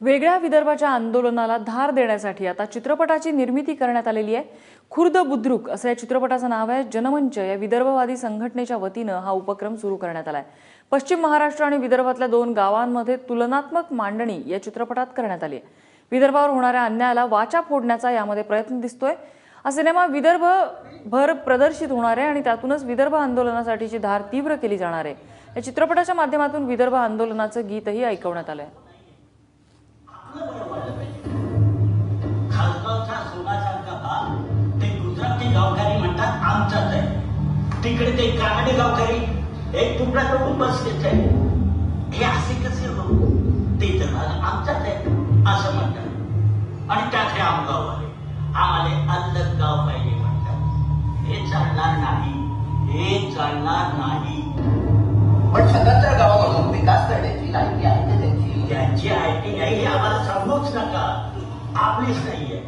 वेगळ्या विदर्भाच्या आंदोलनाला धार देण्यासाठी आता चित्रपटाची निर्मिती करण्यात आलेली आहे। खुर्द बुद्रुक असं या चित्रपटाचं नाव आहे। जनमंच या विदर्भवादी संघटनेच्या वतीनं हा उपक्रम सुरू करण्यात आलाय। पश्चिम महाराष्ट्र आणि विदर्भातल्या 2 गावांमध्ये तुलनात्मक मांडणी या चित्रपटात करण्यात आली आहे। विदर्भावर होणाऱ्या अन्यायाला वाचा फोडण्याचा यामध्ये प्रयत्न दिसतोय। हा सिनेमा विदर्भभर प्रदर्शित होणार आहे आणि त्यातूनच विदर्भ आंदोलनासाठीची धार तीव्र केली जाणार आहे। या चित्रपटाच्या माध्यमातून विदर्भ आंदोलनाचं गीतही ऐकवण्यात आलंय। खासगावचा सोनासारखा भाग ते गुजराती गावकरी म्हणतात आमचाच आहे। तिकडे ते कानडी गावकरी एक तुकडा करून बसलेच आहे। हे असे कसे हो? ते तर आमचाच आहे असं म्हणतात आणि त्यात हे आमगाववाले आम्हाला अलग गाव पाहिजे म्हणतात। हे चालणार नाही, हे चालणार नाही। पण स्वतंत्र गाव म्हणून विकास करण्याची लायकी आहे त्यांची त्यांची आयटी नाही हे आम्हाला सांगूच नका। आपलीच नाहीये।